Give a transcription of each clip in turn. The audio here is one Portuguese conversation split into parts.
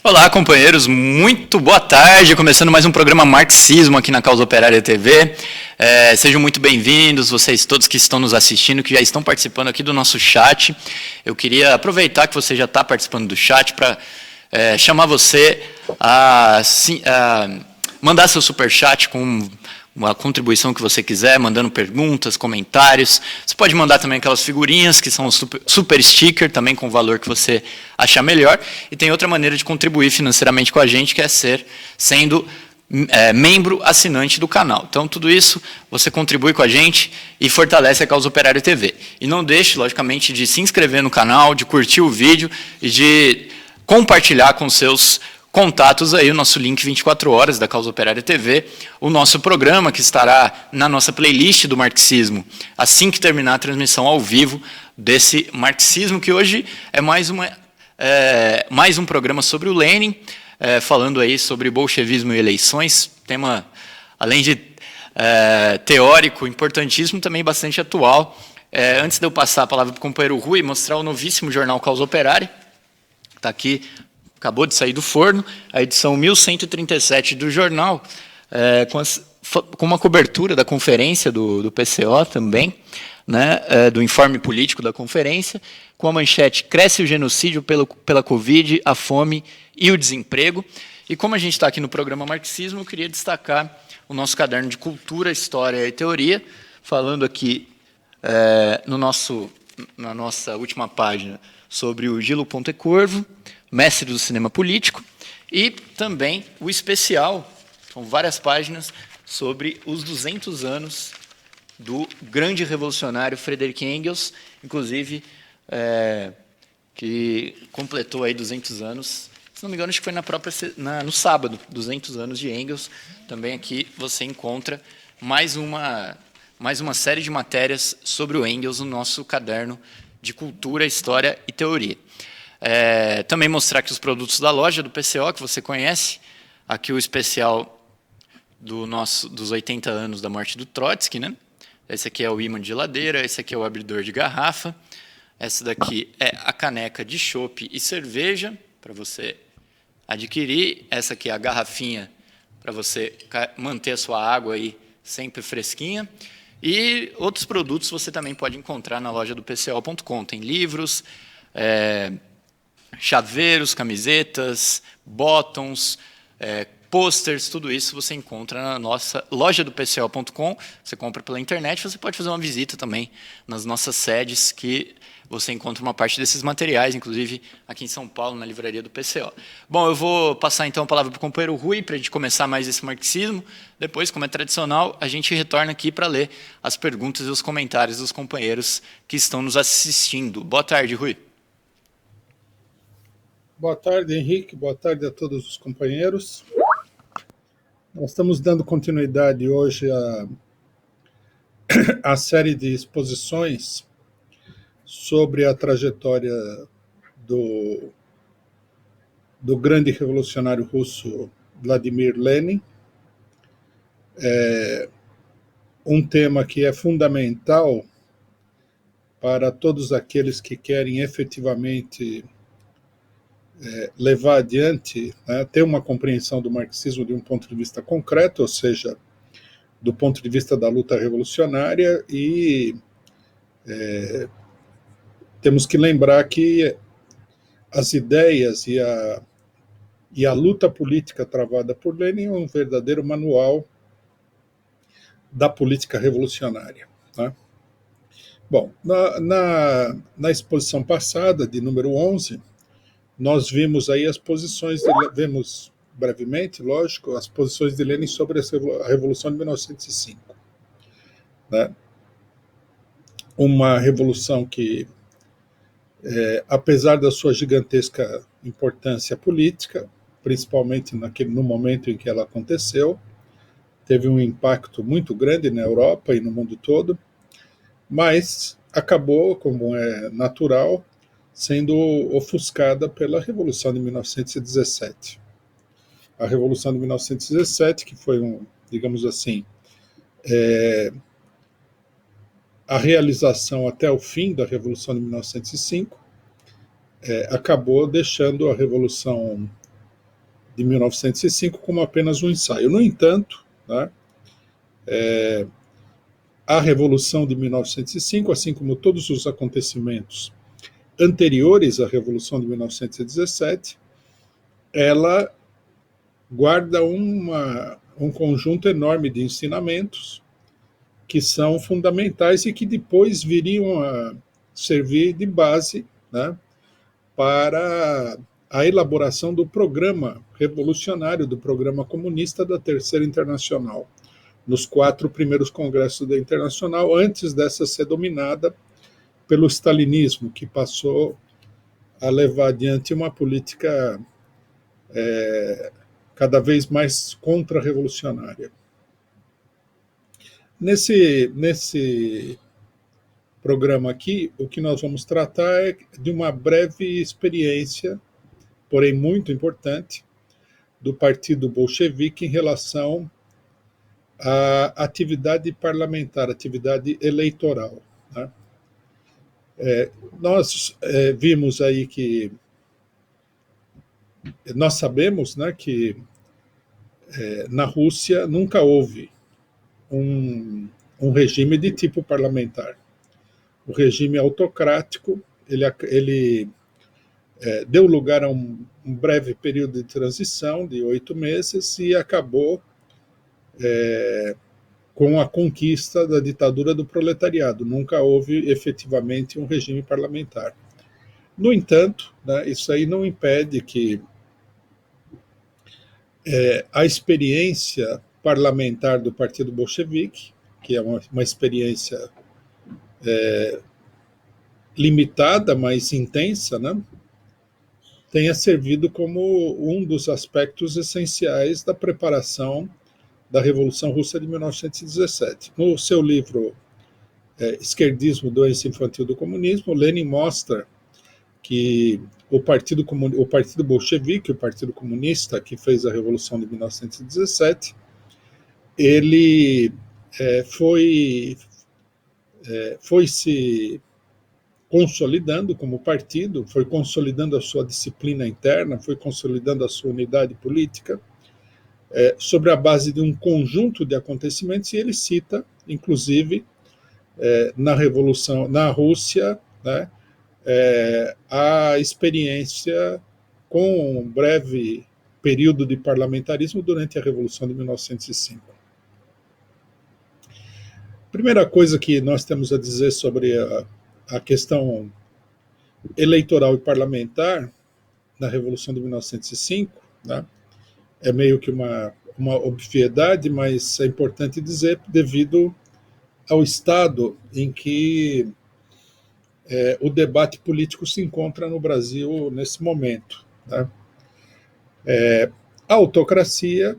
Olá, companheiros, muito boa tarde. Começando mais um programa Marxismo aqui na Causa Operária TV. Sejam muito bem-vindos, vocês todos que estão nos assistindo, que já estão participando aqui do nosso chat. Eu queria aproveitar que você já está participando do chat para chamar você a mandar seu superchat com uma contribuição que você quiser, mandando perguntas, comentários. Você pode mandar também aquelas figurinhas que são super sticker, também com o valor que você achar melhor. E tem outra maneira de contribuir financeiramente com a gente, que é sendo membro assinante do canal. Então, tudo isso você contribui com a gente e fortalece a Causa Operária TV. E não deixe, logicamente, de se inscrever no canal, de curtir o vídeo e de compartilhar com seus contatos aí o nosso link 24 horas da Causa Operária TV, o nosso programa que estará na nossa playlist do marxismo, assim que terminar a transmissão ao vivo desse marxismo, que hoje é mais um programa sobre o Lenin, falando aí sobre bolchevismo e eleições, tema, além de teórico, importantíssimo, também bastante atual. Antes de eu passar a palavra para o companheiro Rui, mostrar o novíssimo jornal Causa Operária, está aqui, acabou de sair do forno, a edição 1137 do jornal, com uma cobertura da conferência do PCO também, né, do informe político da conferência, com a manchete "Cresce o genocídio pela Covid, a fome e o desemprego". E como a gente está aqui no programa Marxismo, eu queria destacar o nosso caderno de Cultura, História e Teoria, falando aqui na nossa última página sobre o Gillo Pontecorvo, mestre do cinema político, e também o especial, são várias páginas, sobre os 200 anos do grande revolucionário Friedrich Engels, inclusive, que completou aí 200 anos, se não me engano, acho que foi no sábado, 200 anos de Engels. Também aqui você encontra mais uma série de matérias sobre o Engels no nosso caderno de Cultura, História e Teoria. Também mostrar aqui os produtos da loja do PCO, que você conhece. Aqui o especial dos 80 anos da morte do Trotsky, né? Esse aqui é o ímã de geladeira, esse aqui é o abridor de garrafa, essa daqui é a caneca de chopp e cerveja, para você adquirir. Essa aqui é a garrafinha, para você manter a sua água aí sempre fresquinha. E outros produtos você também pode encontrar na loja do PCO.com. Tem livros, chaveiros, camisetas, bottoms, posters, tudo isso você encontra na nossa loja do PCO.com. Você compra pela internet, você pode fazer uma visita também nas nossas sedes, que você encontra uma parte desses materiais, inclusive aqui em São Paulo, na livraria do PCO. Bom, eu vou passar então a palavra para o companheiro Rui, para a gente começar mais esse marxismo. Depois, como é tradicional, a gente retorna aqui para ler as perguntas e os comentários dos companheiros que estão nos assistindo. Boa tarde, Rui. Boa tarde, Henrique. Boa tarde a todos os companheiros. Nós estamos dando continuidade hoje à série de exposições sobre a trajetória do grande revolucionário russo Vladimir Lenin. Um tema que é fundamental para todos aqueles que querem efetivamente levar adiante, né, ter uma compreensão do marxismo de um ponto de vista concreto, ou seja, do ponto de vista da luta revolucionária, e temos que lembrar que as ideias e a luta política travada por Lenin é um verdadeiro manual da política revolucionária, né? Bom, na exposição passada, de número 11, nós vimos aí vemos brevemente, lógico, as posições de Lenin sobre a Revolução de 1905. Né? Uma revolução que, apesar da sua gigantesca importância política, principalmente no momento em que ela aconteceu, teve um impacto muito grande na Europa e no mundo todo, mas acabou, como é natural, sendo ofuscada pela Revolução de 1917. A Revolução de 1917, que foi digamos assim, a realização até o fim da Revolução de 1905, acabou deixando a Revolução de 1905 como apenas um ensaio. No entanto, né, a Revolução de 1905, assim como todos os acontecimentos anteriores à Revolução de 1917, ela guarda um conjunto enorme de ensinamentos que são fundamentais e que depois viriam a servir de base, né, para a elaboração do programa revolucionário, do programa comunista da Terceira Internacional, nos 4 primeiros congressos da Internacional, antes dessa ser dominada pelo stalinismo, que passou a levar adiante uma política cada vez mais contra-revolucionária. Nesse programa aqui, o que nós vamos tratar é de uma breve experiência, porém muito importante, do Partido Bolchevique em relação à atividade parlamentar, atividade eleitoral, né? Nós vimos aí que nós sabemos, né, que na Rússia nunca houve um regime de tipo parlamentar. O regime autocrático, ele deu lugar a um breve período de transição de 8 meses e acabou com a conquista da ditadura do proletariado. Nunca houve efetivamente um regime parlamentar. No entanto, né, isso aí não impede que a experiência parlamentar do Partido Bolchevique, que é uma experiência limitada, mas intensa, né, tenha servido como um dos aspectos essenciais da preparação da Revolução Russa de 1917. No seu livro Esquerdismo, Doença Infantil do Comunismo, Lenin mostra que o Partido Bolchevique, o Partido Comunista, que fez a Revolução de 1917, ele foi se consolidando como partido, foi consolidando a sua disciplina interna, foi consolidando a sua unidade política, sobre a base de um conjunto de acontecimentos, e ele cita, inclusive, na Revolução, na Rússia, né, a experiência com um breve período de parlamentarismo durante a Revolução de 1905. Primeira coisa que nós temos a dizer sobre a questão eleitoral e parlamentar na Revolução de 1905, né, é meio que uma obviedade, mas é importante dizer devido ao estado em que o debate político se encontra no Brasil nesse momento, né? A autocracia,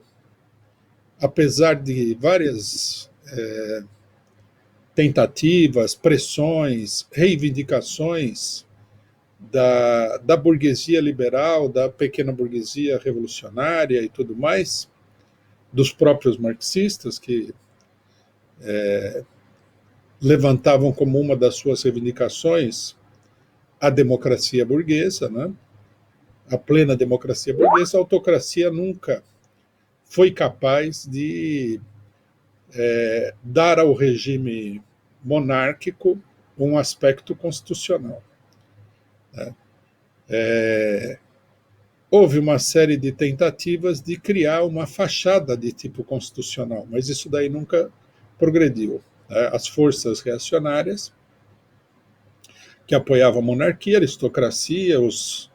apesar de várias tentativas, pressões, reivindicações da burguesia liberal, da pequena burguesia revolucionária e tudo mais, dos próprios marxistas, que levantavam como uma das suas reivindicações a democracia burguesa, né? A plena democracia burguesa, a autocracia nunca foi capaz de dar ao regime monárquico um aspecto constitucional, né? Houve uma série de tentativas de criar uma fachada de tipo constitucional, mas isso daí nunca progrediu, né? As forças reacionárias que apoiavam a monarquia, a aristocracia, os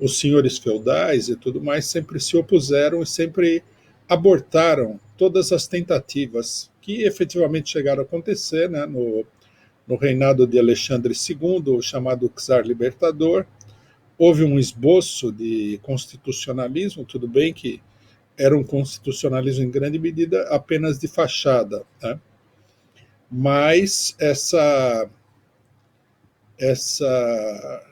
senhores feudais e tudo mais, sempre se opuseram e sempre abortaram todas as tentativas que efetivamente chegaram a acontecer, né, no reinado de Alexandre II, o chamado Czar Libertador. Houve um esboço de constitucionalismo, tudo bem que era um constitucionalismo em grande medida apenas de fachada, né? Mas essa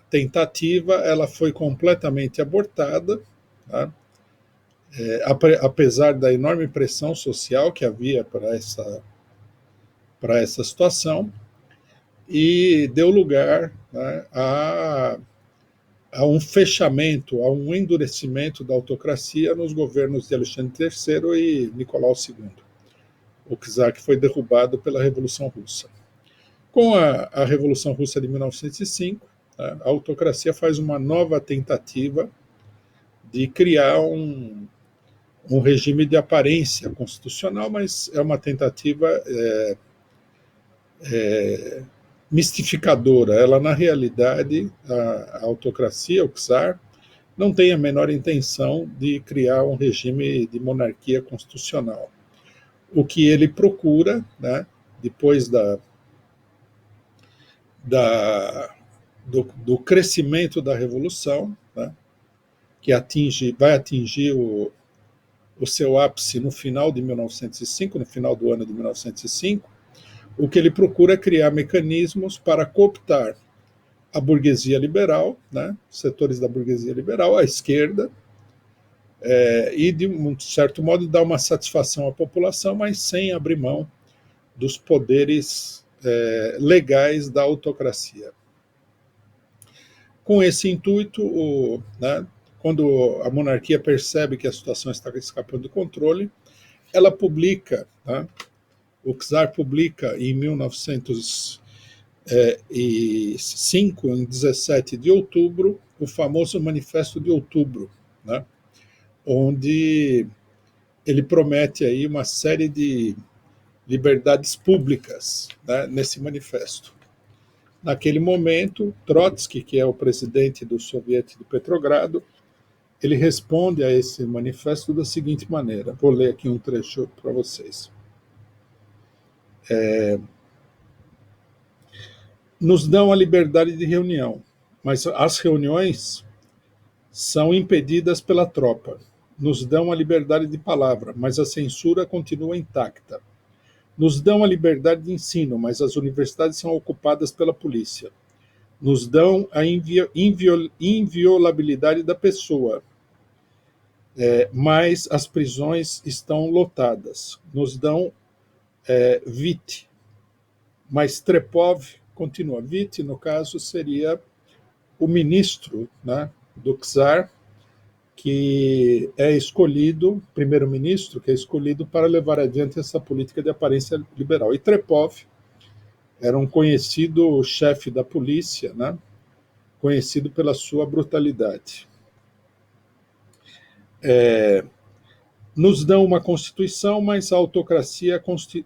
tentativa ela foi completamente abortada, tá? Apesar da enorme pressão social que havia para essa situação, e deu lugar, né, a um fechamento, a um endurecimento da autocracia nos governos de Alexandre III e Nicolau II, o czar que foi derrubado pela Revolução Russa. Com a Revolução Russa de 1905, a autocracia faz uma nova tentativa de criar um regime de aparência constitucional, mas é uma tentativa mistificadora. Ela, na realidade, a autocracia, o czar, não tem a menor intenção de criar um regime de monarquia constitucional. O que ele procura, né, depois do crescimento da Revolução, né, que vai atingir o seu ápice no final de 1905, no final do ano de 1905, o que ele procura é criar mecanismos para cooptar a burguesia liberal, né, setores da burguesia liberal, a esquerda, e, de um certo modo, dar uma satisfação à população, mas sem abrir mão dos poderes legais da autocracia. Com esse intuito, né, quando a monarquia percebe que a situação está escapando do controle, ela publica, né, o czar publica em 1905, em 17 de outubro, o famoso Manifesto de Outubro, né, onde ele promete aí uma série de liberdades públicas, né, nesse manifesto. Naquele momento, Trotsky, que é o presidente do Soviete de Petrogrado, ele responde a esse manifesto da seguinte maneira. Vou ler aqui um trecho para vocês. Nos dão a liberdade de reunião, mas as reuniões são impedidas pela tropa. Nos dão a liberdade de palavra, mas a censura continua intacta. Nos dão a liberdade de ensino, mas as universidades são ocupadas pela polícia. Nos dão a inviolabilidade da pessoa, mas as prisões estão lotadas. Nos dão VIT, mas Trepov continua. VIT, no caso, seria o ministro, né, do czar, que é escolhido, primeiro-ministro, que é escolhido para levar adiante essa política de aparência liberal. E Trepov era um conhecido chefe da polícia, né, conhecido pela sua brutalidade. Nos dão uma constituição, mas a autocracia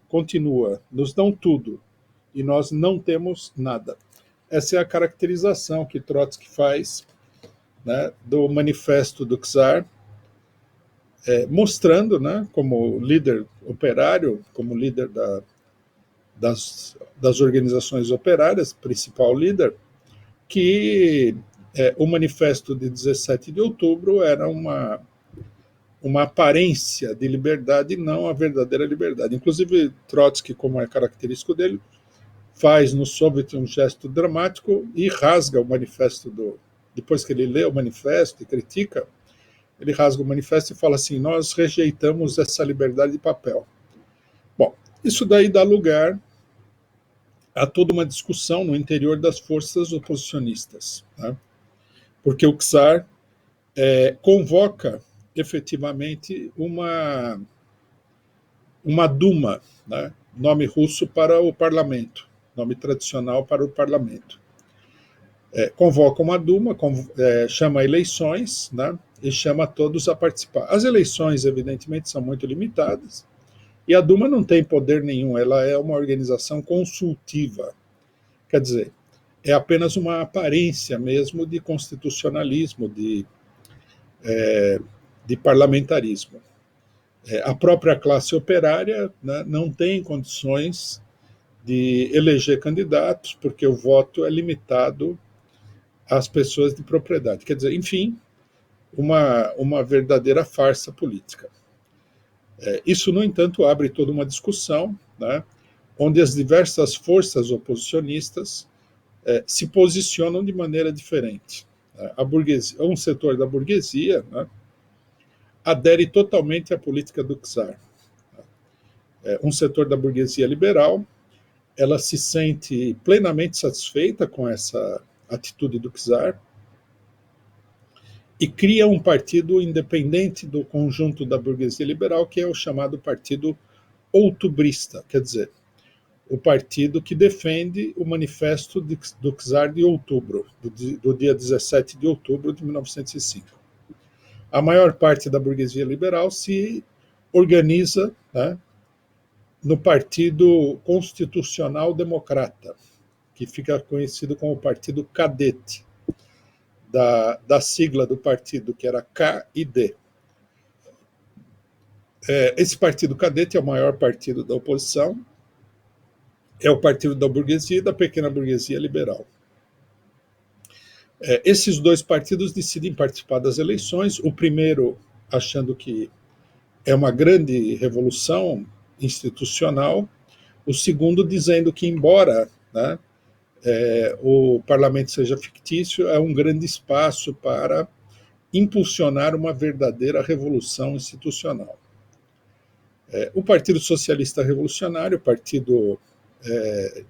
continua. Nos dão tudo, e nós não temos nada. Essa é a caracterização que Trotsky faz, né, do manifesto do czar, mostrando, né, como líder operário, como líder das organizações operárias, principal líder, que o manifesto de 17 de outubro era uma aparência de liberdade e não a verdadeira liberdade. Inclusive, Trotsky, como é característico dele, faz no Soviet um gesto dramático e rasga o manifesto depois que ele lê o manifesto e critica, ele rasga o manifesto e fala assim: nós rejeitamos essa liberdade de papel. Bom, isso daí dá lugar a toda uma discussão no interior das forças oposicionistas, né? Porque o czar convoca efetivamente uma Duma, né? Nome russo para o parlamento, nome tradicional para o parlamento. Convoca uma Duma, chama eleições, né, e chama todos a participar. As eleições, evidentemente, são muito limitadas, e a Duma não tem poder nenhum, ela é uma organização consultiva. Quer dizer, é apenas uma aparência mesmo de constitucionalismo, de parlamentarismo. A própria classe operária, né, não tem condições de eleger candidatos, porque o voto é limitado às pessoas de propriedade. Quer dizer, enfim, uma verdadeira farsa política. Isso, no entanto, abre toda uma discussão, né, onde as diversas forças oposicionistas se posicionam de maneira diferente. A burguesia, um setor da burguesia, né, adere totalmente à política do czar. Um setor da burguesia liberal, ela se sente plenamente satisfeita com essa atitude do czar, e cria um partido independente do conjunto da burguesia liberal, que é o chamado Partido Outubrista, quer dizer, o partido que defende o manifesto do Czar de outubro, do dia 17 de outubro de 1905. A maior parte da burguesia liberal se organiza, né, no Partido Constitucional Democrata, que fica conhecido como Partido Cadete, da sigla do partido, que era K e D. Esse partido cadete é o maior partido da oposição, é o partido da burguesia e da pequena burguesia liberal. Esses dois partidos decidem participar das eleições, o primeiro achando que é uma grande revolução institucional, o segundo dizendo que, embora, né, o parlamento seja fictício, é um grande espaço para impulsionar uma verdadeira revolução institucional. O Partido Socialista Revolucionário, o partido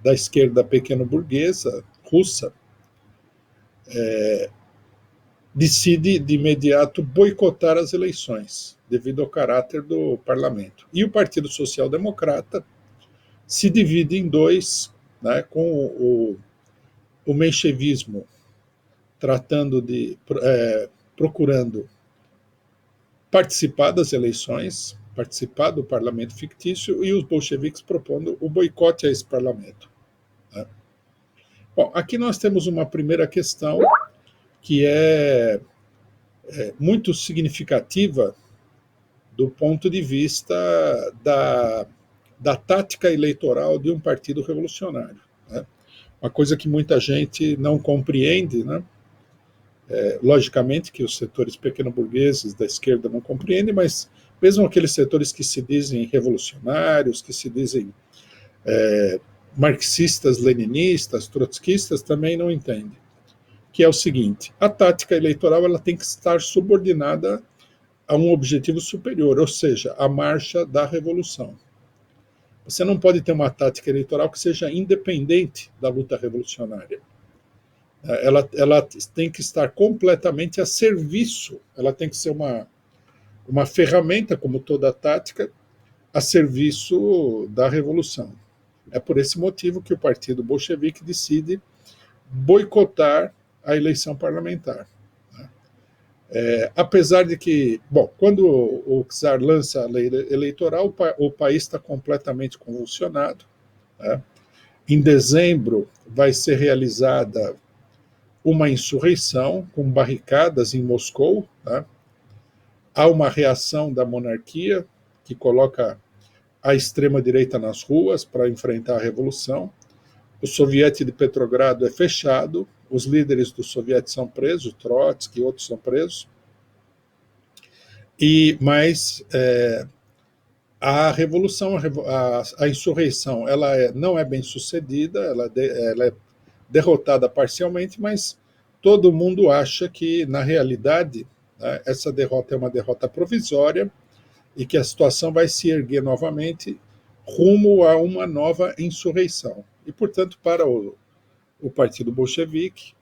da esquerda pequeno-burguesa russa, decide de imediato boicotar as eleições, devido ao caráter do parlamento. E o Partido Social Democrata se divide em dois, né, com o menchevismo procurando participar das eleições, participar do parlamento fictício, e os bolcheviques propondo o boicote a esse parlamento. Né? Bom, aqui nós temos uma primeira questão que é muito significativa do ponto de vista da tática eleitoral de um partido revolucionário. Né? Uma coisa que muita gente não compreende, né? Logicamente que os setores pequeno-burgueses da esquerda não compreendem, mas mesmo aqueles setores que se dizem revolucionários, que se dizem marxistas, leninistas, trotskistas, também não entendem. Que é o seguinte: a tática eleitoral ela tem que estar subordinada a um objetivo superior, ou seja, a marcha da revolução. Você não pode ter uma tática eleitoral que seja independente da luta revolucionária. Ela tem que estar completamente a serviço, ela tem que ser uma ferramenta, como toda tática, a serviço da revolução. É por esse motivo que o partido bolchevique decide boicotar a eleição parlamentar. Apesar de que, bom, quando o czar lança a lei eleitoral, o país está completamente convulsionado. Né? Em dezembro vai ser realizada uma insurreição com barricadas em Moscou. Né? Há uma reação da monarquia que coloca a extrema-direita nas ruas para enfrentar a revolução. O soviete de Petrogrado é fechado, os líderes do soviete são presos, Trotsky e outros são presos. Mas a revolução, a insurreição, ela não é bem sucedida, ela é derrotada parcialmente, mas todo mundo acha que, na realidade, né, essa derrota é uma derrota provisória e que a situação vai se erguer novamente rumo a uma nova insurreição. E, portanto, para o partido bolchevique,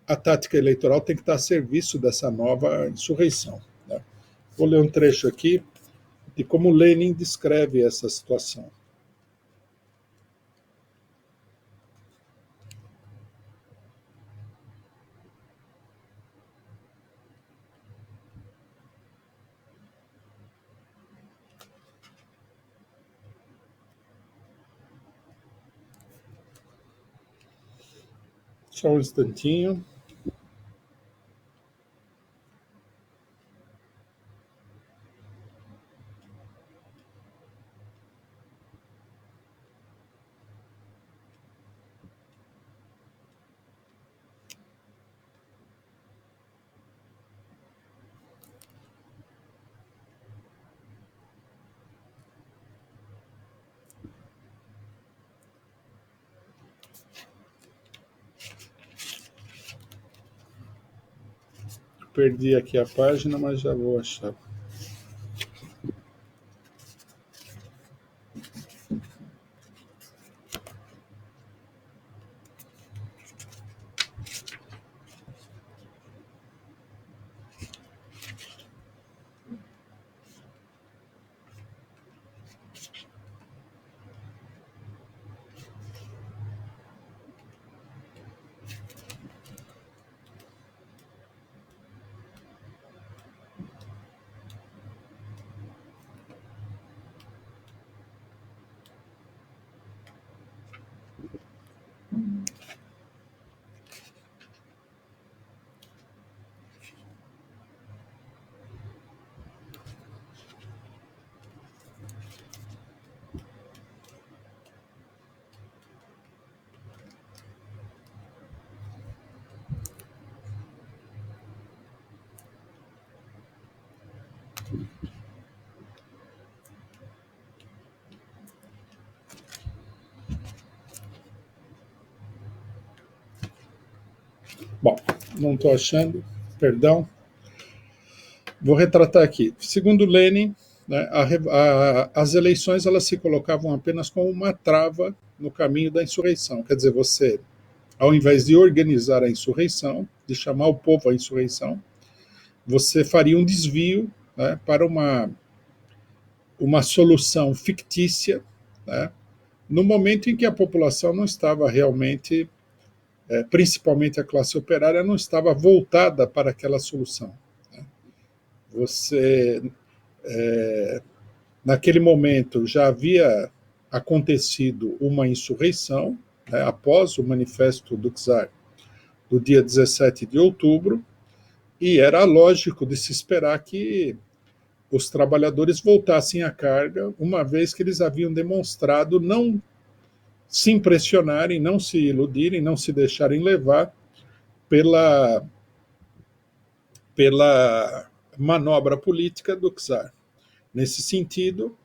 a tática eleitoral tem que estar a serviço dessa nova insurreição. Né? Vou ler um trecho aqui de como Lenin descreve essa situação. Só um instantinho. Perdi aqui a página, mas já vou achar. Bom, não estou achando, perdão. Vou retratar aqui. Segundo Lenin, né, as eleições elas se colocavam apenas como uma trava no caminho da insurreição. Quer dizer, você, ao invés de organizar a insurreição, de chamar o povo à insurreição, você faria um desvio, né, para uma solução fictícia, né, no momento em que a população não estava realmente, principalmente a classe operária, não estava voltada para aquela solução. Né. Você, naquele momento, já havia acontecido uma insurreição, né, após o manifesto do czar do dia 17 de outubro, e era lógico de se esperar que os trabalhadores voltassem à carga, uma vez que eles haviam demonstrado não se impressionarem, não se iludirem, não se deixarem levar pela manobra política do czar. Nesse sentido,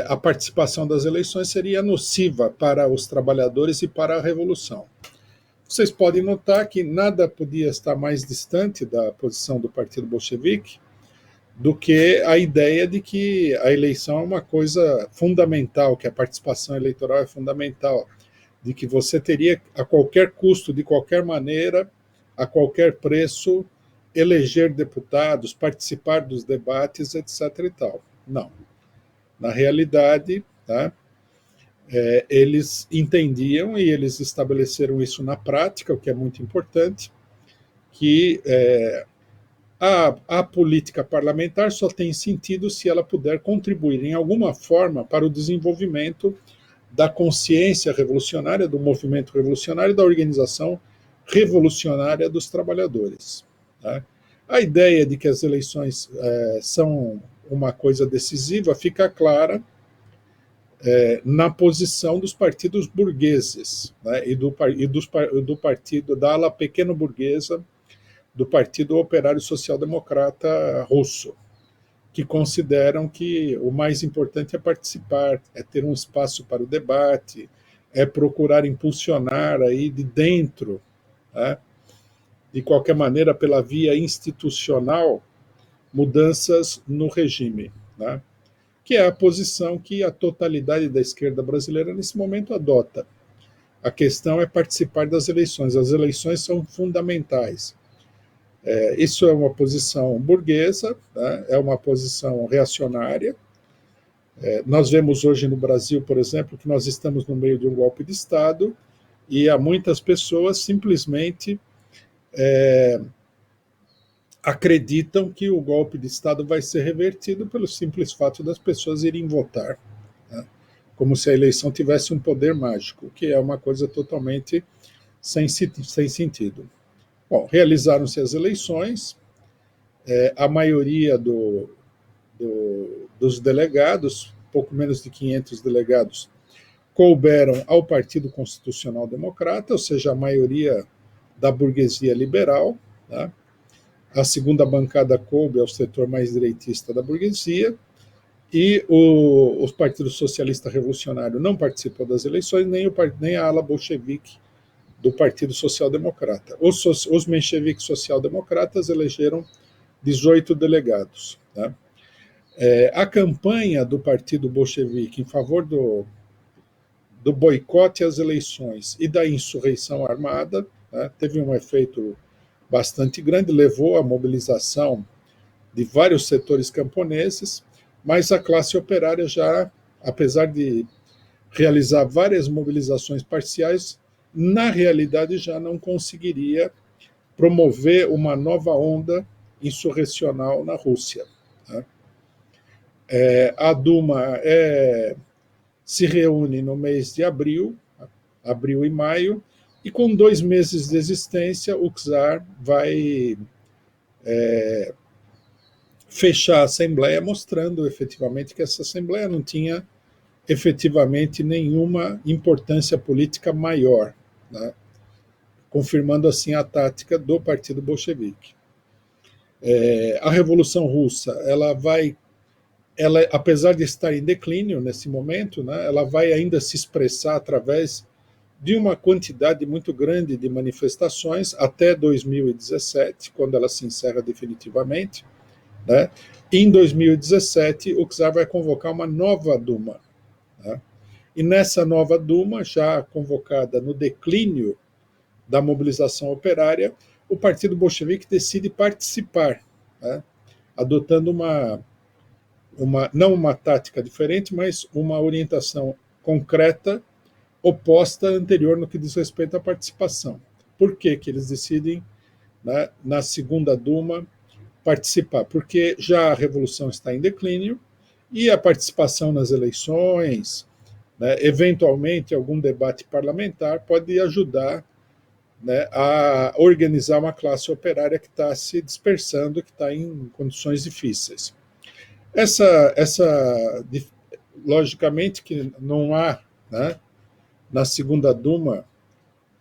a participação das eleições seria nociva para os trabalhadores e para a revolução. Vocês podem notar que nada podia estar mais distante da posição do Partido Bolchevique do que a ideia de que a eleição é uma coisa fundamental, que a participação eleitoral é fundamental, de que você teria, a qualquer custo, de qualquer maneira, a qualquer preço, eleger deputados, participar dos debates, etc. e tal. Não. Na realidade, tá, eles entendiam, e eles estabeleceram isso na prática, o que é muito importante, que a política parlamentar só tem sentido se ela puder contribuir em alguma forma para o desenvolvimento da consciência revolucionária, do movimento revolucionário e da organização revolucionária dos trabalhadores. Tá? A ideia de que as eleições são uma coisa decisiva fica clara na posição dos partidos burgueses, né, e do partido da ala pequeno-burguesa do Partido Operário Social-Democrata Russo, que consideram que o mais importante é participar, é ter um espaço para o debate, é procurar impulsionar aí de dentro, né, de qualquer maneira, pela via institucional, mudanças no regime, né, que é a posição que a totalidade da esquerda brasileira nesse momento adota. A questão é participar das eleições. As eleições são fundamentais. Isso é uma posição burguesa, né? É uma posição reacionária. Nós vemos hoje no Brasil, por exemplo, que nós estamos no meio de um golpe de Estado e há muitas pessoas simplesmente acreditam que o golpe de Estado vai ser revertido pelo simples fato das pessoas irem votar, né? Como se a eleição tivesse um poder mágico, o que é uma coisa totalmente sem sentido. Bom, realizaram-se as eleições, a maioria dos delegados, pouco menos de 500 delegados, couberam ao Partido Constitucional Democrata, ou seja, a maioria da burguesia liberal, né? A segunda bancada coube ao setor mais direitista da burguesia, e o Partido Socialista Revolucionário não participou das eleições, nem a ala bolchevique do Partido Social Democrata. Os mencheviques social-democratas elegeram 18 delegados. Né? A campanha do Partido Bolchevique em favor do boicote às eleições e da insurreição armada, né, teve um efeito bastante grande, levou à mobilização de vários setores camponeses, mas a classe operária já, apesar de realizar várias mobilizações parciais, na realidade já não conseguiria promover uma nova onda insurrecional na Rússia. Né? A Duma se reúne no mês de abril e maio, e com 2 meses de existência, o czar vai fechar a Assembleia, mostrando efetivamente que essa Assembleia não tinha efetivamente nenhuma importância política maior, né? Confirmando assim a tática do Partido Bolchevique. A Revolução Russa, ela, apesar de estar em declínio nesse momento, né, ela vai ainda se expressar através de uma quantidade muito grande de manifestações até 2017, quando ela se encerra definitivamente, né? Em 2017, o czar vai convocar uma nova Duma, né? E nessa nova Duma, já convocada no declínio da mobilização operária, o Partido Bolchevique decide participar, né? Adotando não uma tática diferente, mas uma orientação concreta oposta à anterior no que diz respeito à participação. Por que que eles decidem, né, na segunda Duma, participar? Porque já a revolução está em declínio e a participação nas eleições, né, eventualmente algum debate parlamentar, pode ajudar, né, a organizar uma classe operária que está se dispersando, que está em condições difíceis. Logicamente que não há, né, na segunda Duma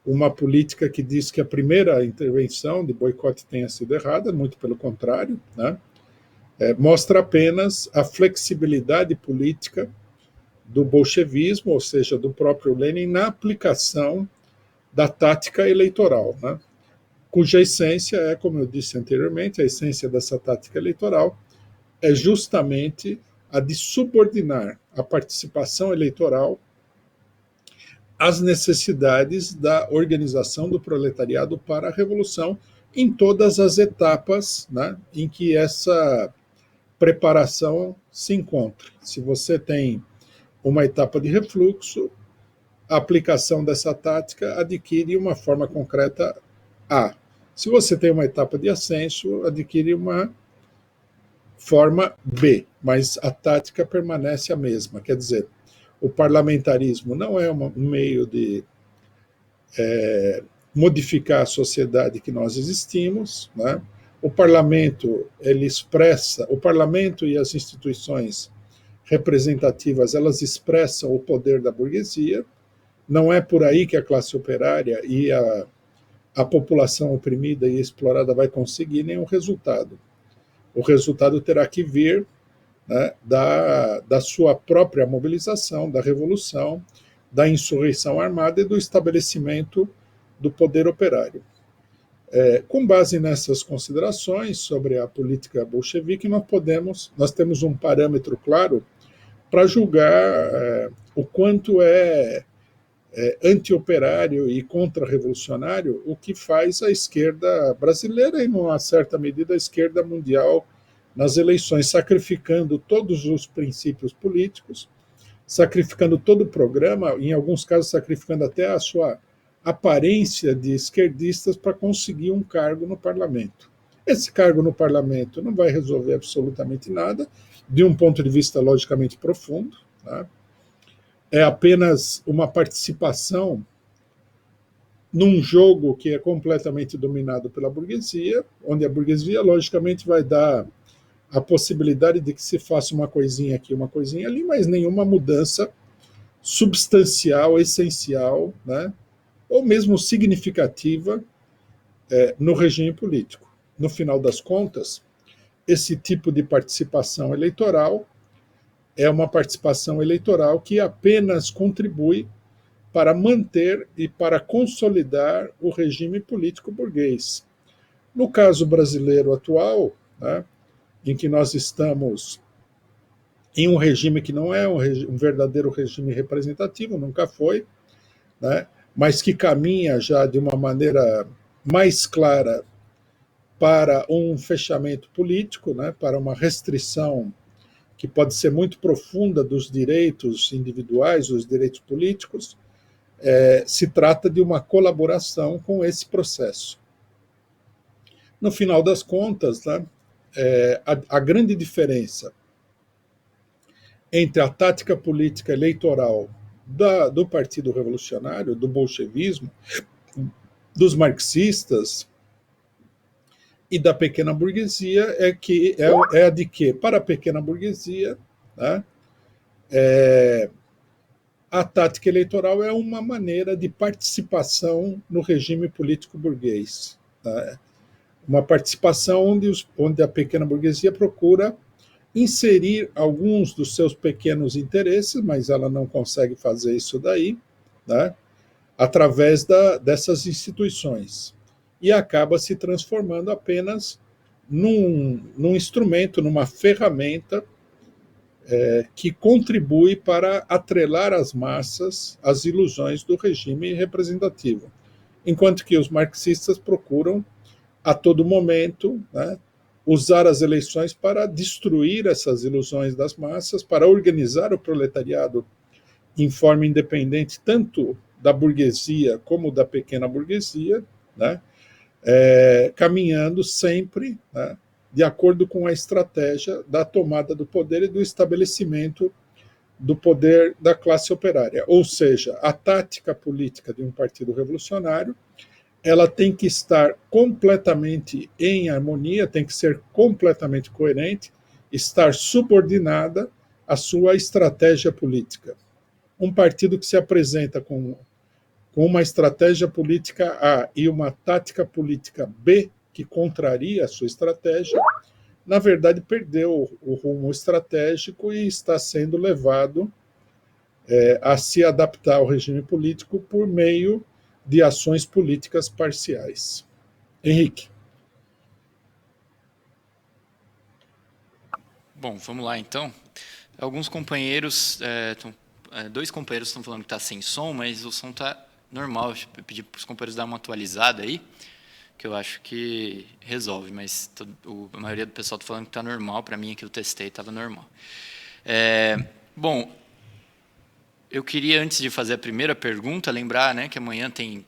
uma política que diz que a primeira intervenção de boicote tenha sido errada, muito pelo contrário, né? Mostra apenas a flexibilidade política do bolchevismo, ou seja, do próprio Lenin, na aplicação da tática eleitoral, né? Cuja essência é, como eu disse anteriormente, a essência dessa tática eleitoral é justamente a de subordinar a participação eleitoral às necessidades da organização do proletariado para a revolução em todas as etapas, né, em que essa preparação se encontra. Se você tem uma etapa de refluxo, a aplicação dessa tática adquire uma forma concreta A. Se você tem uma etapa de ascenso, adquire uma forma B, mas a tática permanece a mesma. Quer dizer, o parlamentarismo não é um meio de modificar a sociedade que nós existimos, né? O parlamento, o parlamento e as instituições representativas, elas expressam o poder da burguesia. Não é por aí que a classe operária e a população oprimida e explorada vai conseguir nenhum resultado. O resultado terá que vir, né, da sua própria mobilização, da revolução, da insurreição armada e do estabelecimento do poder operário. Com base nessas considerações sobre a política bolchevique, nós temos um parâmetro claro para julgar o quanto é anti-operário e contra-revolucionário o que faz a esquerda brasileira e, numa certa medida, a esquerda mundial nas eleições, sacrificando todos os princípios políticos, sacrificando todo o programa, em alguns casos sacrificando até a sua aparência de esquerdistas para conseguir um cargo no parlamento. Esse cargo no parlamento não vai resolver absolutamente nada, de um ponto de vista logicamente profundo, tá? É apenas uma participação num jogo que é completamente dominado pela burguesia, onde a burguesia logicamente vai dar a possibilidade de que se faça uma coisinha aqui, uma coisinha ali, mas nenhuma mudança substancial, essencial, né, ou mesmo significativa no regime político. No final das contas, esse tipo de participação eleitoral é uma participação eleitoral que apenas contribui para manter e para consolidar o regime político burguês. No caso brasileiro atual, né, em que nós estamos em um regime que não é um verdadeiro regime representativo, nunca foi, né, mas que caminha já de uma maneira mais clara para um fechamento político, né, para uma restrição que pode ser muito profunda dos direitos individuais, dos direitos políticos. Se trata de uma colaboração com esse processo. No final das contas, né, a grande diferença entre a tática política eleitoral do Partido Revolucionário, do bolchevismo, dos marxistas e da pequena burguesia é a de que, para a pequena burguesia, né, a tática eleitoral é uma maneira de participação no regime político burguês, né? uma participação onde a pequena burguesia procura inserir alguns dos seus pequenos interesses, mas ela não consegue fazer isso daí, né, através dessas instituições. E acaba se transformando apenas num instrumento, numa ferramenta que contribui para atrelar as massas às ilusões do regime representativo. Enquanto que os marxistas procuram, a todo momento, né, usar as eleições para destruir essas ilusões das massas, para organizar o proletariado em forma independente, tanto da burguesia como da pequena burguesia, né, caminhando sempre, né, de acordo com a estratégia da tomada do poder e do estabelecimento do poder da classe operária. Ou seja, a tática política de um partido revolucionário, ela tem que estar completamente em harmonia, tem que ser completamente coerente, estar subordinada à sua estratégia política. Um partido que se apresenta com uma estratégia política A e uma tática política B, que contraria a sua estratégia, na verdade perdeu o rumo estratégico e está sendo levado a se adaptar ao regime político por meio de ações políticas parciais. Henrique. Bom, vamos lá então. Alguns companheiros, dois companheiros estão falando que está sem som, mas o som está normal. Eu pedi para os companheiros dar uma atualizada aí, que eu acho que resolve, mas a maioria do pessoal está falando que está normal. Para mim, aqui eu testei, estava normal. Bom, eu queria, antes de fazer a primeira pergunta, lembrar, né, que amanhã tem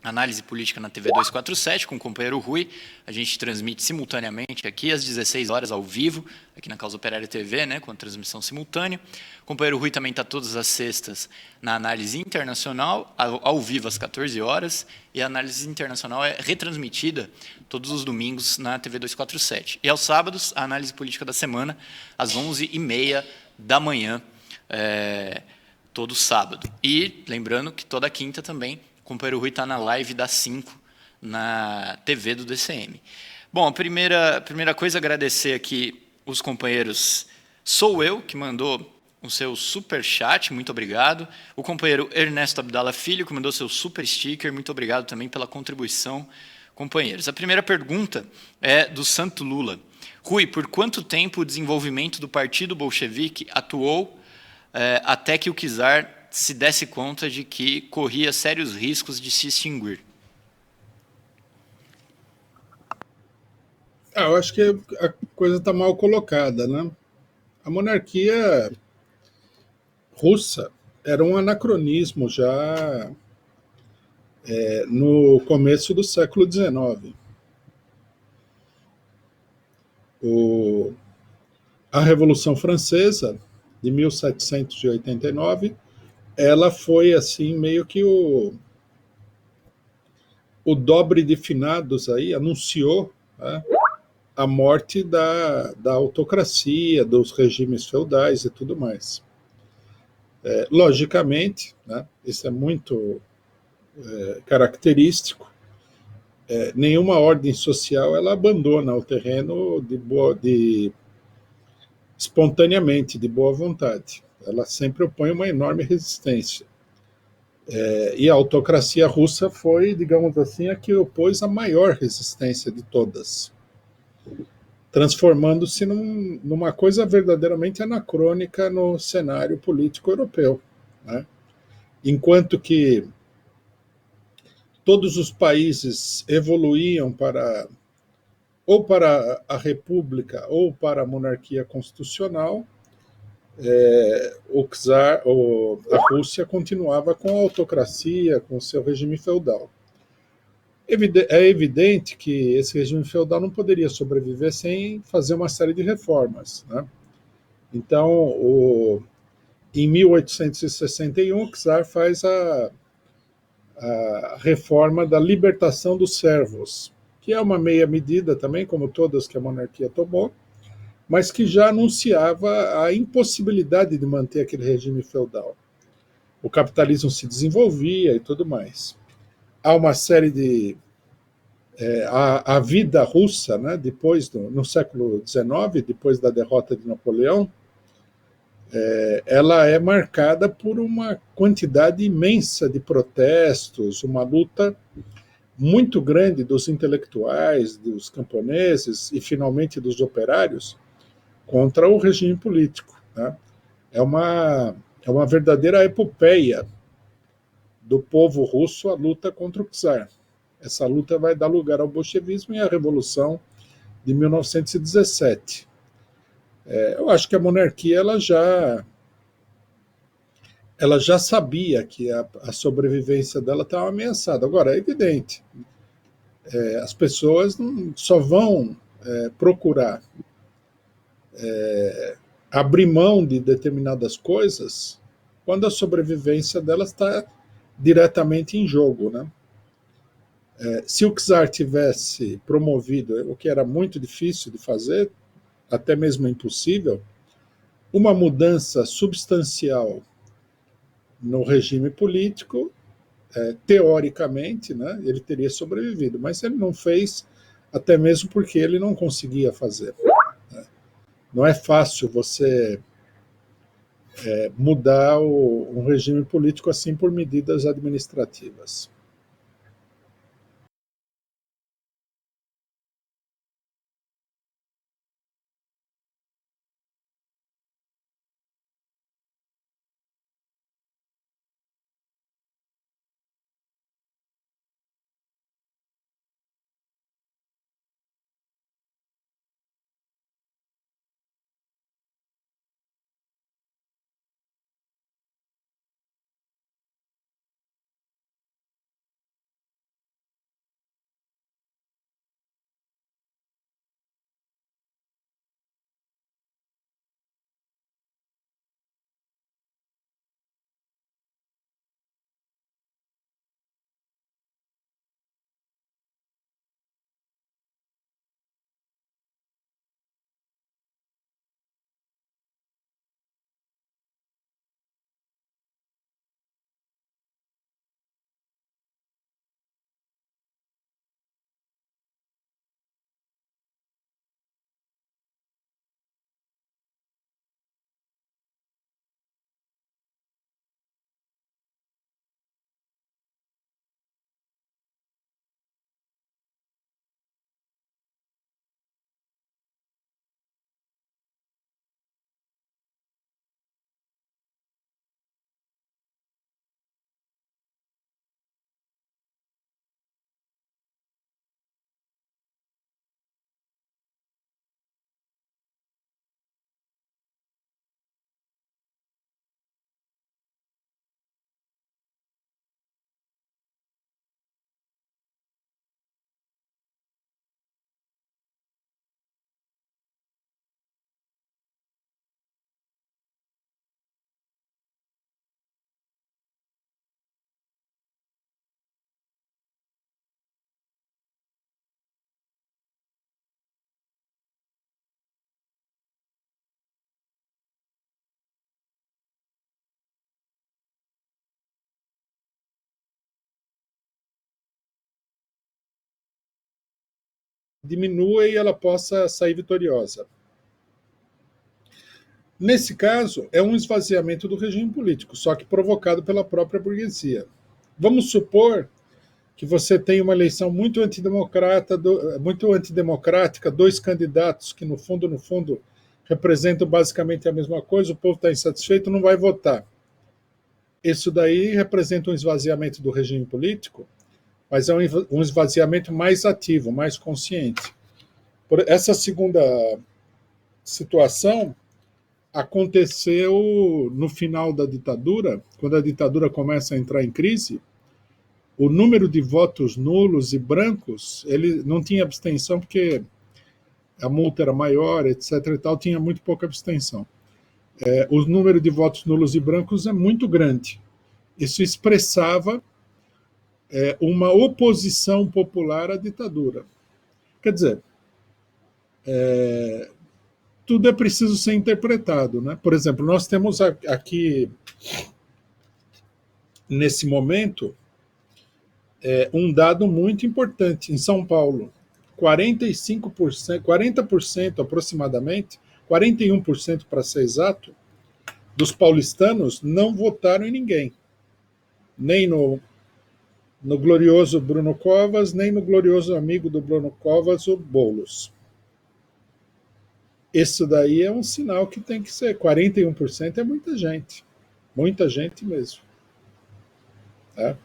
Análise Política na TV 247 com o companheiro Rui. A gente transmite simultaneamente aqui às 16 horas ao vivo, aqui na Causa Operária TV, né, com a transmissão simultânea. O companheiro Rui também está todas as sextas na Análise Internacional, ao vivo às 14 horas, e a Análise Internacional é retransmitida todos os domingos na TV 247. E aos sábados, a Análise Política da Semana, às 11h30 da manhã, todo sábado. E lembrando que toda quinta também o companheiro Rui está na live das 5 na TV do DCM. Bom, a primeira coisa, agradecer aqui os companheiros. Sou eu que mandou o seu super chat, muito obrigado. O companheiro Ernesto Abdala Filho, que mandou seu super sticker, muito obrigado também pela contribuição, companheiros. A primeira pergunta é do Santo Lula. Rui, por quanto tempo o desenvolvimento do Partido Bolchevique atuou até que o czar se desse conta de que corria sérios riscos de se extinguir? Eu acho que a coisa está mal colocada, né? A monarquia russa era um anacronismo já no começo do século XIX. A Revolução Francesa, de 1789, ela foi assim meio que o dobre de finados aí anunciou, né, a morte da autocracia, dos regimes feudais e tudo mais. Logicamente, né, isso é muito característico, nenhuma ordem social ela abandona o terreno espontaneamente, de boa vontade. Ela sempre opõe uma enorme resistência. E a autocracia russa foi, digamos assim, a que opôs a maior resistência de todas, transformando-se numa coisa verdadeiramente anacrônica no cenário político europeu, né? Enquanto que todos os países evoluíam ou para a república ou para a monarquia constitucional, a Rússia continuava com a autocracia, com o seu regime feudal. É evidente que esse regime feudal não poderia sobreviver sem fazer uma série de reformas, né? Então, em 1861, o czar faz a reforma da libertação dos servos, que é uma meia medida também, como todas que a monarquia tomou, mas que já anunciava a impossibilidade de manter aquele regime feudal. O capitalismo se desenvolvia e tudo mais. Há uma série de a vida russa, né, depois no século XIX, depois da derrota de Napoleão, ela é marcada por uma quantidade imensa de protestos, uma luta muito grande dos intelectuais, dos camponeses e, finalmente, dos operários contra o regime político. Né? É uma verdadeira epopeia do povo russo a luta contra o czar. Essa luta vai dar lugar ao bolchevismo e à Revolução de 1917. Eu acho que a monarquia ela já sabia que a sobrevivência dela estava ameaçada. Agora, é evidente, as pessoas só vão procurar abrir mão de determinadas coisas quando a sobrevivência delas está diretamente em jogo, né? Se o czar tivesse promovido, o que era muito difícil de fazer, até mesmo impossível, uma mudança substancial no regime político, teoricamente, né, ele teria sobrevivido, mas ele não fez, até mesmo porque ele não conseguia fazer. Não é fácil você mudar um regime político assim por medidas administrativas. Diminua e ela possa sair vitoriosa. Nesse caso, é um esvaziamento do regime político, só que provocado pela própria burguesia. Vamos supor que você tem uma eleição muito antidemocrática, dois candidatos que, no fundo, representam basicamente a mesma coisa, o povo está insatisfeito, não vai votar. Isso daí representa um esvaziamento do regime político, mas é um esvaziamento mais ativo, mais consciente. Essa segunda situação aconteceu no final da ditadura, quando a ditadura começa a entrar em crise. O número de votos nulos e brancos, ele não tinha abstenção porque a multa era maior, etc. e tal, tinha muito pouca abstenção. O número de votos nulos e brancos é muito grande. Isso expressava uma oposição popular à ditadura. Quer dizer, tudo é preciso ser interpretado, né? Por exemplo, nós temos aqui, nesse momento, um dado muito importante. Em São Paulo, 45%, 40% aproximadamente, 41% para ser exato, dos paulistanos não votaram em ninguém. Nem no glorioso Bruno Covas, nem no glorioso amigo do Bruno Covas, o Boulos. Isso daí é um sinal que tem que ser. 41% é muita gente mesmo. Tá?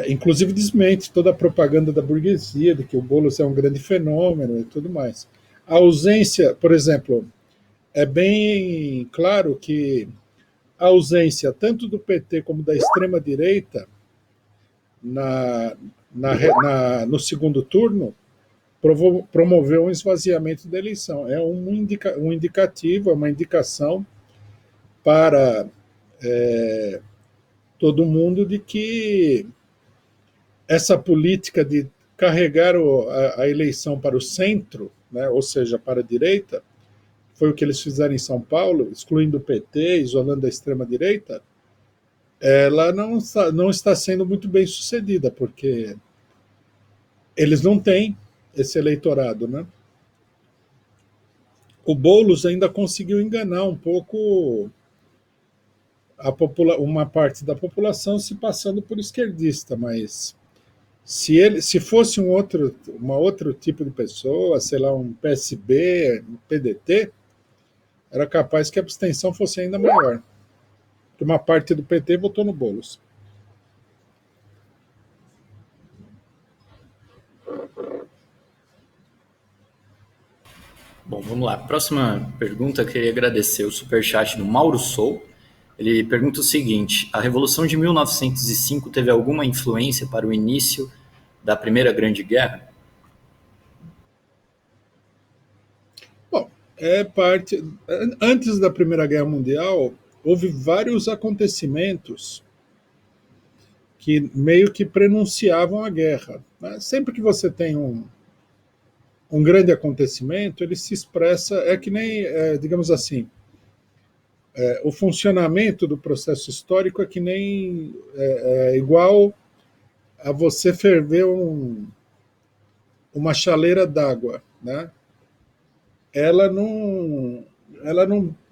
Inclusive desmente toda a propaganda da burguesia de que o Boulos é um grande fenômeno e tudo mais. A ausência, por exemplo, é bem claro que a ausência tanto do PT como da extrema-direita no segundo turno promoveu um esvaziamento da eleição. É um indicativo, é uma indicação para todo mundo de que essa política de carregar a eleição para o centro, né, ou seja, para a direita, foi o que eles fizeram em São Paulo, excluindo o PT, isolando a extrema-direita, ela não está sendo muito bem sucedida, porque eles não têm esse eleitorado, né? O Boulos ainda conseguiu enganar um pouco uma parte da população se passando por esquerdista, mas se fosse uma outro tipo de pessoa, sei lá, um PSB, um PDT, era capaz que a abstenção fosse ainda maior. Porque uma parte do PT votou no Boulos. Bom, vamos lá. Próxima pergunta, eu queria agradecer o superchat do Mauro Sou. Ele pergunta o seguinte: a Revolução de 1905 teve alguma influência para o início da Primeira Grande Guerra? Bom, antes da Primeira Guerra Mundial, houve vários acontecimentos que meio que prenunciavam a guerra. Né? Sempre que você tem um grande acontecimento, ele se expressa, é que nem, digamos assim, o funcionamento do processo histórico é que nem igual a você ferver uma chaleira d'água, né? Ela não,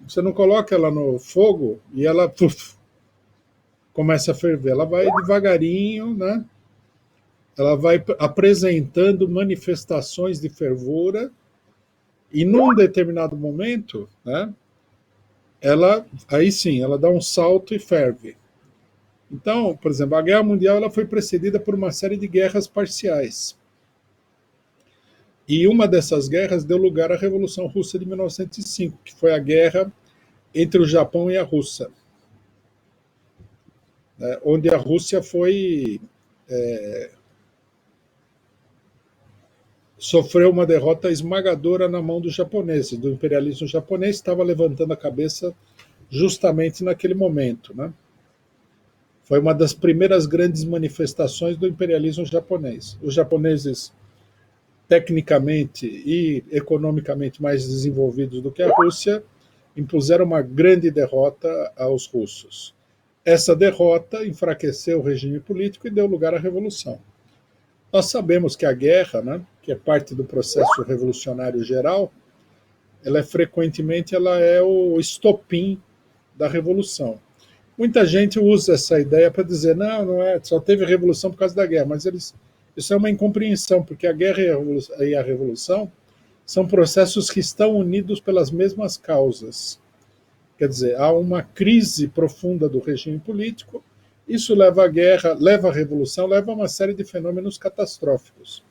você não coloca ela no fogo e ela começa a ferver. Ela vai devagarinho, né? Ela vai apresentando manifestações de fervura e num determinado momento, né? Aí sim, ela dá um salto e ferve. Então, por exemplo, a Guerra Mundial ela foi precedida por uma série de guerras parciais. E uma dessas guerras deu lugar à Revolução Russa de 1905, que foi a guerra entre o Japão e a Rússia, né, onde a Rússia sofreu uma derrota esmagadora na mão dos japoneses, do imperialismo japonês, estava levantando a cabeça justamente naquele momento. Né? Foi uma das primeiras grandes manifestações do imperialismo japonês. Os japoneses, tecnicamente e economicamente mais desenvolvidos do que a Rússia, impuseram uma grande derrota aos russos. Essa derrota enfraqueceu o regime político e deu lugar à revolução. Nós sabemos que a guerra, né, que é parte do processo revolucionário geral, ela é o estopim da revolução. Muita gente usa essa ideia para dizer não é, só teve revolução por causa da guerra, mas isso é uma incompreensão, porque a guerra e a revolução são processos que estão unidos pelas mesmas causas. Quer dizer, há uma crise profunda do regime político, isso leva à guerra, leva à revolução, leva a uma série de fenômenos catastróficos.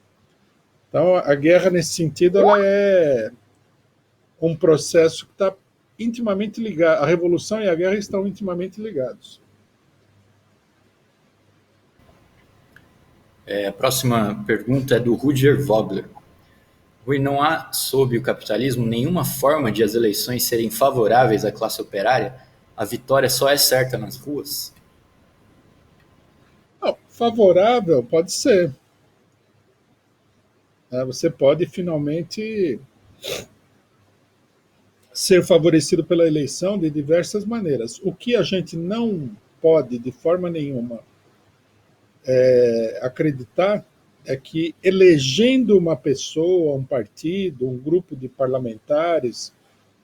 Então, a guerra, nesse sentido, ela é um processo que está intimamente ligado. A revolução e a guerra estão intimamente ligados. A próxima pergunta é do Rudiger Vogler. Rui, não há, sob o capitalismo, nenhuma forma de as eleições serem favoráveis à classe operária? A vitória só é certa nas ruas? Não, favorável pode ser. Você pode finalmente ser favorecido pela eleição de diversas maneiras. O que a gente não pode, de forma nenhuma, acreditar é que elegendo uma pessoa, um partido, um grupo de parlamentares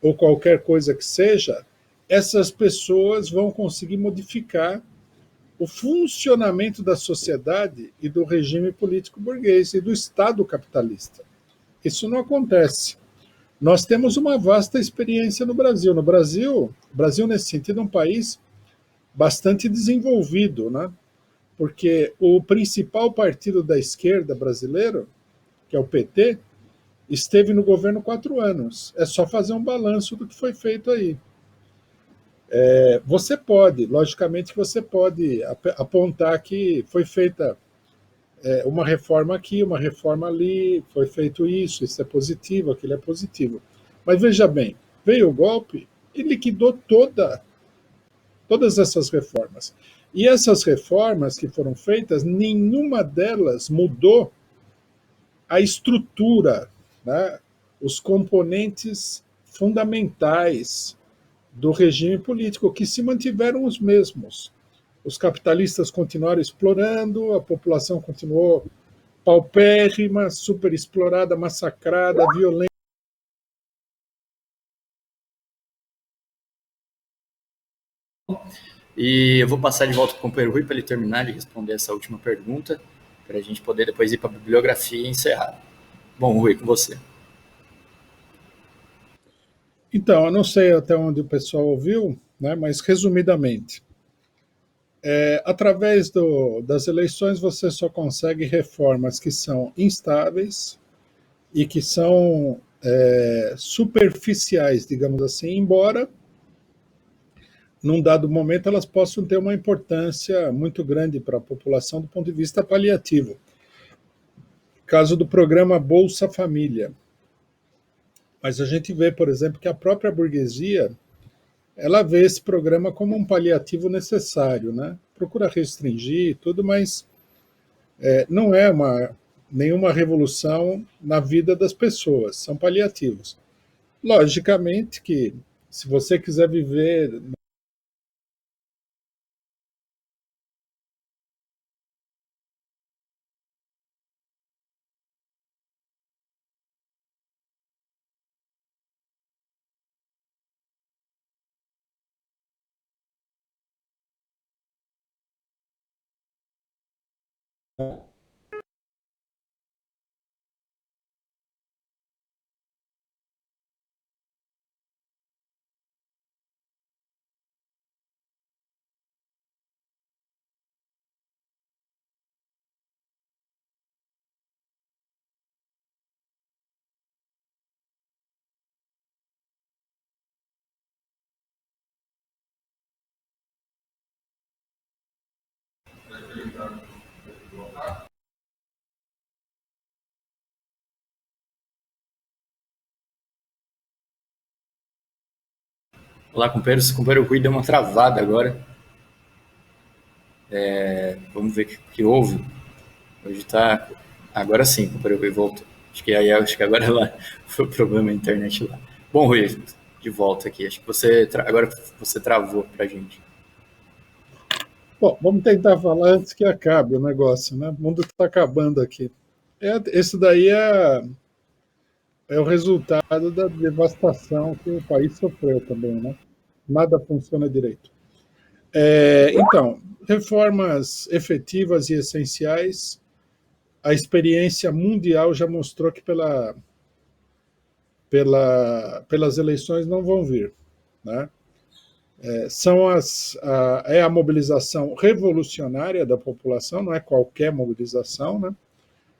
ou qualquer coisa que seja, essas pessoas vão conseguir modificar o funcionamento da sociedade e do regime político burguês e do Estado capitalista. Isso não acontece. Nós temos uma vasta experiência no Brasil. O Brasil, nesse sentido, é um país bastante desenvolvido, né? Porque o principal partido da esquerda brasileiro, que é o PT, esteve no governo 4 anos. É só fazer um balanço do que foi feito aí. Você pode, logicamente, você pode apontar que foi feita uma reforma aqui, uma reforma ali, foi feito isso é positivo, aquilo é positivo. Mas veja bem, veio o golpe e liquidou todas essas reformas. E essas reformas que foram feitas, nenhuma delas mudou a estrutura, né, os componentes fundamentais do regime político, que se mantiveram os mesmos. Os capitalistas continuaram explorando, a população continuou paupérrima, superexplorada, massacrada, violenta. E eu vou passar de volta para o companheiro Rui para ele terminar de responder essa última pergunta, para a gente poder depois ir para a bibliografia e encerrar. Bom, Rui, com você. Então, eu não sei até onde o pessoal ouviu, né, mas resumidamente, através das eleições você só consegue reformas que são instáveis e que são superficiais, digamos assim, embora num dado momento elas possam ter uma importância muito grande para a população do ponto de vista paliativo. Caso do programa Bolsa Família. Mas a gente vê, por exemplo, que a própria burguesia ela vê esse programa como um paliativo necessário, né? Procura restringir tudo, mas não é nenhuma revolução na vida das pessoas, são paliativos. Logicamente que, se você quiser viver Olá, companheiros. O companheiro Rui deu uma travada agora. Vamos ver o que houve. Hoje está. Agora sim, o companheiro Rui voltou. Acho que agora lá foi o problema da internet lá. Bom, Rui, de volta aqui. Acho que agora você travou para a gente. Bom, vamos tentar falar antes que acabe o negócio, né? O mundo está acabando aqui. Esse daí é o resultado da devastação que o país sofreu também, né? Nada funciona direito. Então, reformas efetivas e essenciais, a experiência mundial já mostrou que pelas eleições não vão vir, né? É a mobilização revolucionária da população, não é qualquer mobilização, né?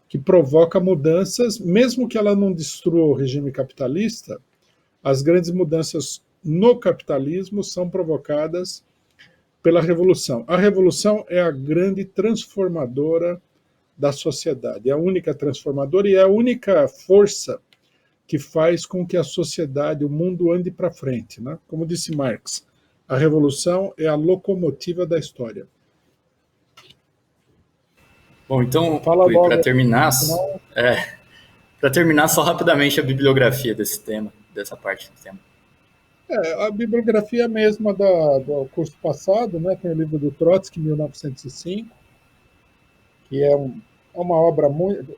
Que provoca mudanças, mesmo que ela não destrua o regime capitalista, as grandes mudanças no capitalismo são provocadas pela revolução. A revolução é a grande transformadora da sociedade, é a única transformadora e é a única força que faz com que a sociedade, o mundo ande para frente, né? Como disse Marx, a revolução é a locomotiva da história. Bom, então, para terminar, só rapidamente a bibliografia desse tema, dessa parte do tema. A bibliografia mesma do curso passado, né? Tem o livro do Trotsky, 1905, que é uma obra,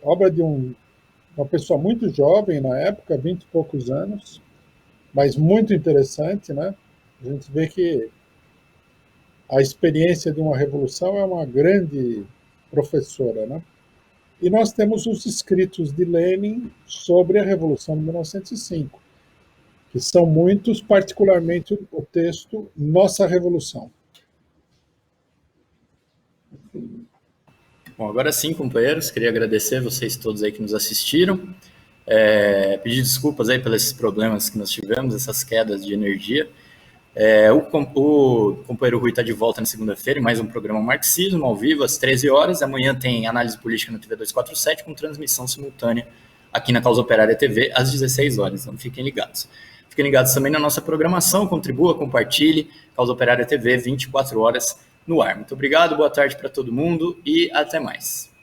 obra de uma pessoa muito jovem na época, 20 e poucos anos, mas muito interessante, né? A gente vê que a experiência de uma revolução é uma grande professora, né? E nós temos os escritos de Lenin sobre a Revolução de 1905, que são muitos, particularmente o texto Nossa Revolução. Bom, agora sim, companheiros, queria agradecer vocês todos aí que nos assistiram, pedir desculpas aí pelos problemas que nós tivemos, essas quedas de energia. O companheiro Rui está de volta na segunda-feira em mais um programa Marxismo, ao vivo, às 13 horas. Amanhã tem análise política no TV 247, com transmissão simultânea aqui na Causa Operária TV, às 16 horas. Então fiquem ligados. Fiquem ligados também na nossa programação, contribua, compartilhe. Causa Operária TV, 24 horas no ar. Muito obrigado, boa tarde para todo mundo e até mais.